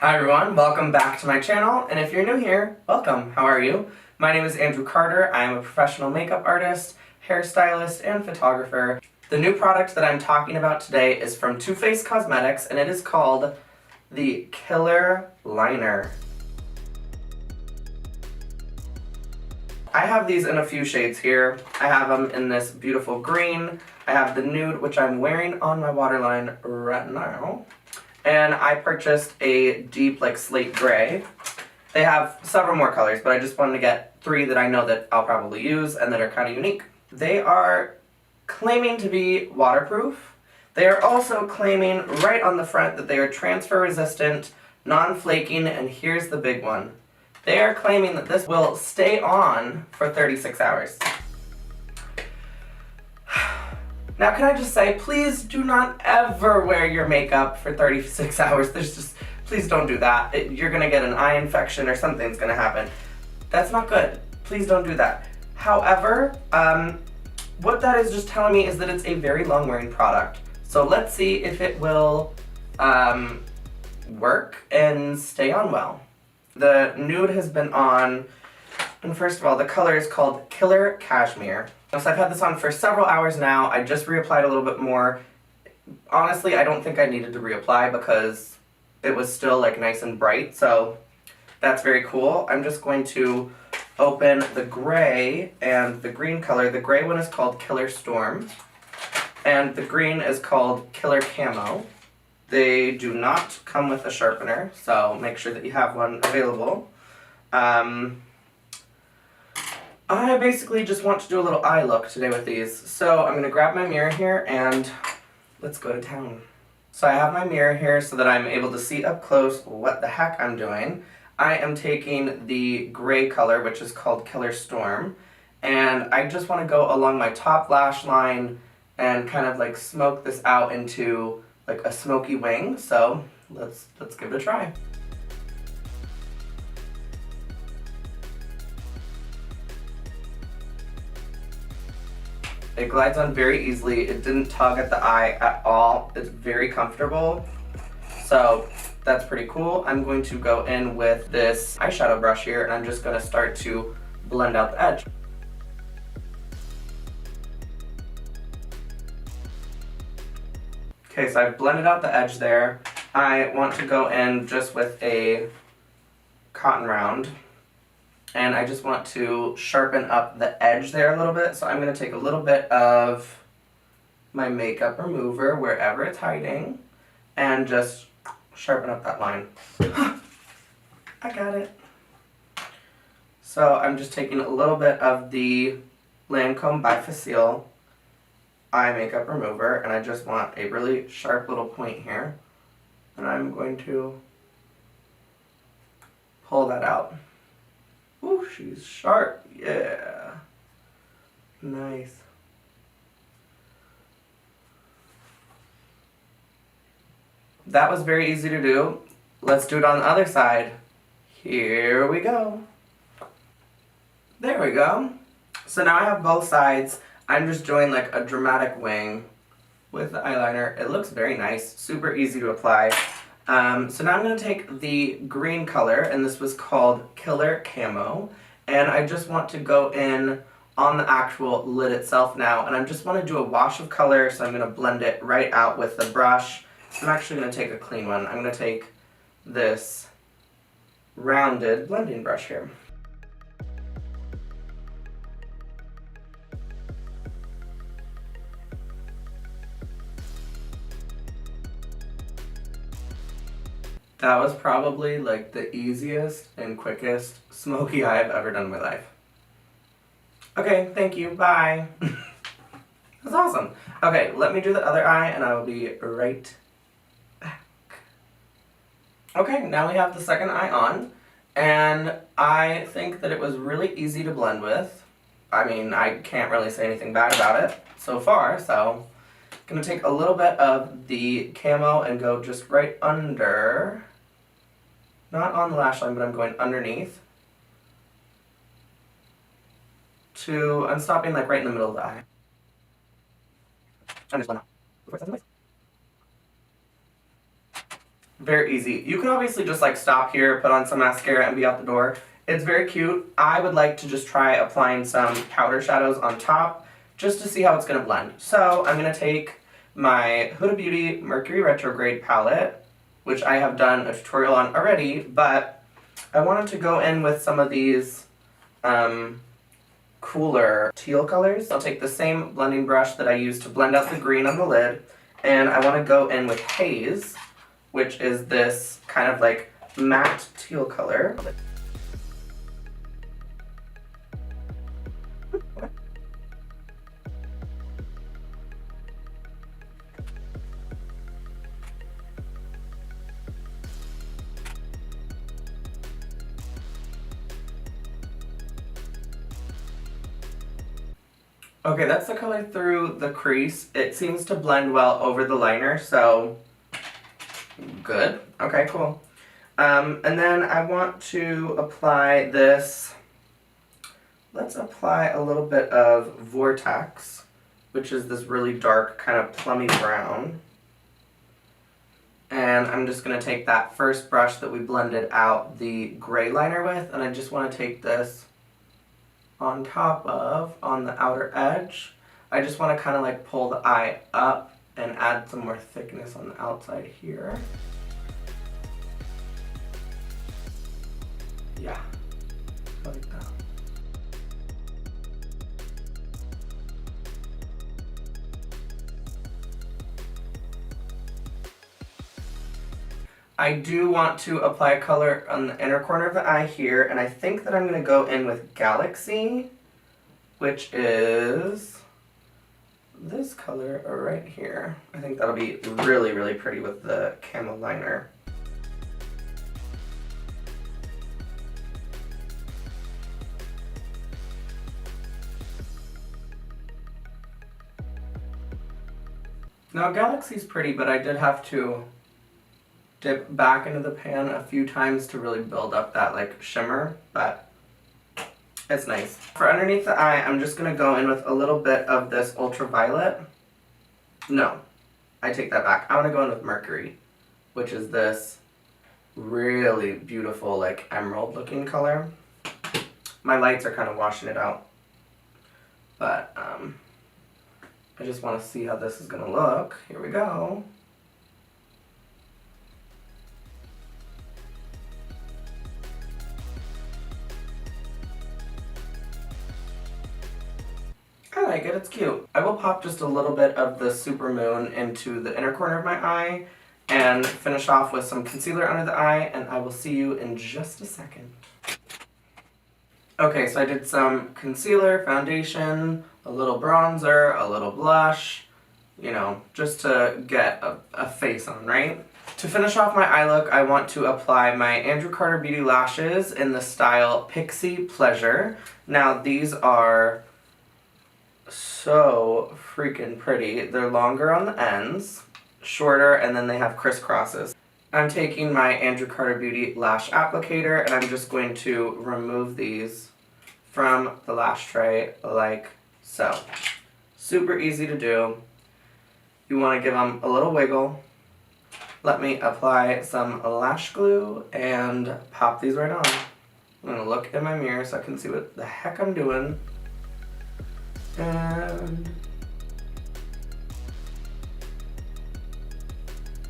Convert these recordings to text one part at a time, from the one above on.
Hi everyone, welcome back to my channel, and if you're new here, welcome. How are you? My name is Andrew Carter. I am a professional makeup artist, hairstylist, and photographer. The new product that I'm talking about today is from Too Faced Cosmetics, and it is called the Killer Liner. I have these in a few shades here. I have them in this beautiful green. I have the nude, which I'm wearing on my waterline right now. And I purchased a deep, like, slate gray. They have several more colors, but I just wanted to get 3 that I know that I'll probably use and that are kind of unique. They are claiming to be waterproof. They are also claiming right on the front that they are transfer resistant, non-flaking, and here's the big one. They are claiming that this will stay on for 36 hours. Now, can I just say, please do not ever wear your makeup for 36 hours. Please don't do that. You're gonna get an eye infection or something's gonna happen. That's not good. Please don't do that. However, what that is just telling me is that it's a very long wearing product. So let's see if it will work and stay on well. The nude has been on, and first of all, the color is called Killer Cashmere. So I've had this on for several hours now. I just reapplied a little bit more. Honestly, I don't think I needed to reapply because it was still like nice and bright, so that's very cool. I'm just going to open the gray and the green color. The gray one is called Killer Storm, and the green is called Killer Camo. They do not come with a sharpener, so make sure that you have one available. I basically just want to do a little eye look today with these. So I'm going to grab my mirror here and let's go to town. So I have my mirror here so that I'm able to see up close what the heck I'm doing. I am taking the gray color, which is called Killer Storm, and I just want to go along my top lash line and kind of like smoke this out into like a smoky wing. So let's give it a try. It glides on very easily. It didn't tug at the eye at all. It's very comfortable. So that's pretty cool. I'm going to go in with this eyeshadow brush here and I'm just going to start to blend out the edge. Okay, so I've blended out the edge there. I want to go in just with a cotton round. And I just want to sharpen up the edge there a little bit. So I'm going to take a little bit of my makeup remover, wherever it's hiding, and just sharpen up that line. I got it. So I'm just taking a little bit of the Lancome bifacil eye makeup remover, and I just want a really sharp little point here. And I'm going to pull that out. Ooh, she's sharp. Yeah. Nice. That was very easy to do. Let's do it on the other side. Here we go. There we go. So now I have both sides. I'm just doing like a dramatic wing with the eyeliner. It looks very nice. Super easy to apply. So now I'm going to take the green color, and this was called Killer Camo, and I just want to go in on the actual lid itself now, and I just want to do a wash of color, so I'm going to blend it right out with the brush. I'm actually going to take a clean one. I'm going to take this rounded blending brush here. That was probably like the easiest and quickest smoky eye I've ever done in my life. Okay, thank you, bye. That's awesome. Okay, let me do the other eye and I will be right back. Okay, now we have the second eye on, and I think that it was really easy to blend with. I mean, I can't really say anything bad about it so far, so I'm gonna take a little bit of the camo and go just right under. Not on the lash line, but I'm going underneath. I'm stopping like right in the middle of the eye. I'm just blend out. Very easy. You can obviously just like stop here, put on some mascara, and be out the door. It's very cute. I would like to just try applying some powder shadows on top just to see how it's going to blend. So I'm going to take my Huda Beauty Mercury Retrograde Palette, which I have done a tutorial on already, but I wanted to go in with some of these cooler teal colors. I'll take the same blending brush that I used to blend out the green on the lid, and I want to go in with Haze, which is this kind of like matte teal color. Okay, that's the color through the crease. It seems to blend well over the liner, so good. Okay, cool. And then I want to apply this. Let's apply a little bit of Vortex, which is this really dark kind of plummy brown. And I'm just going to take that first brush that we blended out the gray liner with, and I just want to take this on top of, on the outer edge. I just want to kind of like pull the eye up and add some more thickness on the outside here. Yeah, like that. I do want to apply color on the inner corner of the eye here, and I think that I'm going to go in with Galaxy, which is this color right here. I think that'll be really, really pretty with the camo liner. Now Galaxy's pretty, but I did have to dip back into the pan a few times to really build up that like shimmer, but it's nice. For underneath the eye, I'm just going to go in with a little bit of this ultraviolet. No, I take that back. I want to go in with Mercury, which is this really beautiful like emerald looking color. My lights are kind of washing it out, but I just want to see how this is going to look. Here we go. I like it, it's cute. I will pop just a little bit of the Supermoon into the inner corner of my eye and finish off with some concealer under the eye, and I will see you in just a second. Okay, so I did some concealer, foundation, a little bronzer, a little blush, you know, just to get a face on, right? To finish off my eye look, I want to apply my AndrewCarterBeauty lashes in the style Pixie Pleasure. Now, these are so freaking pretty. They're longer on the ends, shorter, and then they have crisscrosses. I'm taking my AndrewCarterBeauty lash applicator, and I'm just going to remove these from the lash tray like so. Super easy to do. You want to give them a little wiggle. Let me apply some lash glue and pop these right on. I'm going to look in my mirror so I can see what the heck I'm doing. And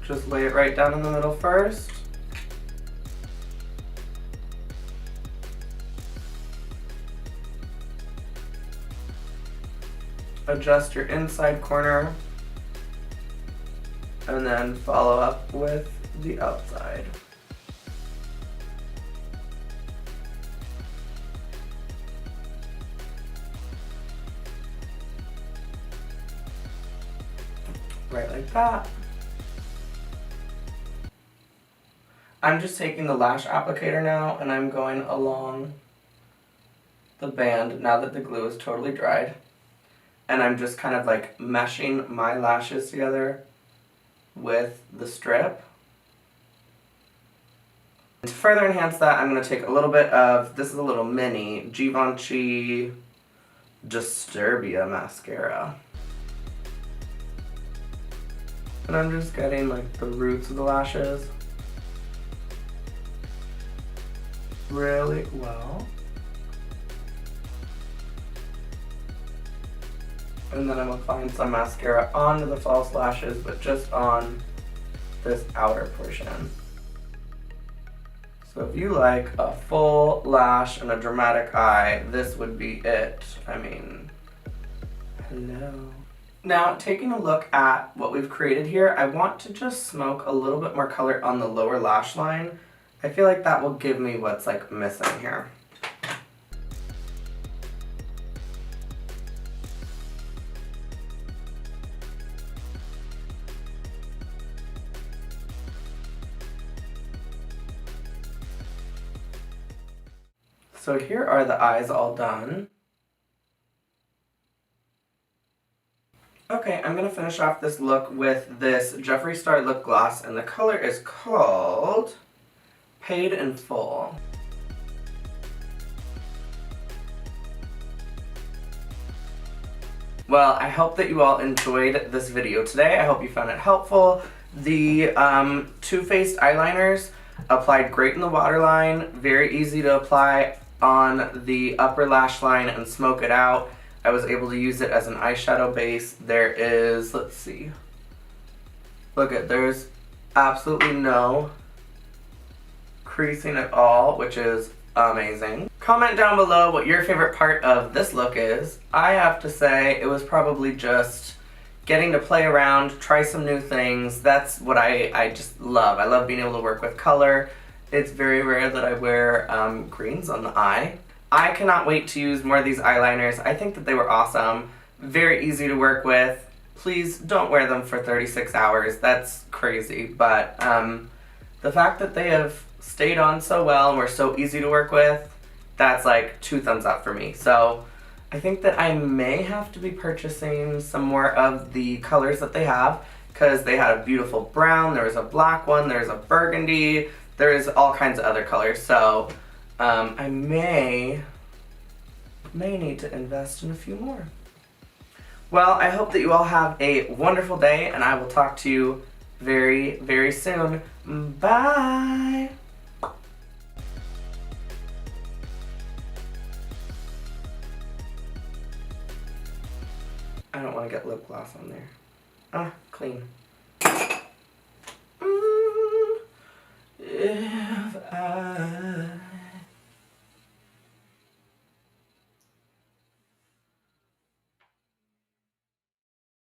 just lay it right down in the middle first. Adjust your inside corner and then follow up with the outside. Right like that. I'm just taking the lash applicator now and I'm going along the band now that the glue is totally dried. And I'm just kind of like meshing my lashes together with the strip. And to further enhance that, I'm going to take a little bit of, this is a little mini Givenchy Disturbia mascara. And I'm just getting like the roots of the lashes. really well. And then I'm applying some mascara onto the false lashes, but just on this outer portion. So if you like a full lash and a dramatic eye, this would be it. I mean, hello. Now, taking a look at what we've created here, I want to just smoke a little bit more color on the lower lash line. I feel like that will give me what's like missing here. So here are the eyes all done. Okay, I'm going to finish off this look with this Jeffree Star lip gloss, and the color is called Paid in Full. Well, I hope that you all enjoyed this video today. I hope you found it helpful. The Too Faced eyeliners applied great in the waterline, very easy to apply on the upper lash line and smoke it out. I was able to use it as an eyeshadow base. There is, let's see, look at, there's absolutely no creasing at all, which is amazing. Comment down below what your favorite part of this look is. I have to say it was probably just getting to play around, try some new things. That's what I just love. I love being able to work with color. It's very rare that I wear greens on the eye. I cannot wait to use more of these eyeliners. I think that they were awesome. Very easy to work with. Please don't wear them for 36 hours. That's crazy. But the fact that they have stayed on so well and were so easy to work with, that's like 2 thumbs up for me. So I think that I may have to be purchasing some more of the colors that they have, because they had a beautiful brown, there was a black one, there's a burgundy, there is all kinds of other colors. So I may need to invest in a few more. Well, I hope that you all have a wonderful day, and I will talk to you very, very soon. Bye! I don't want to get lip gloss on there. Ah, clean.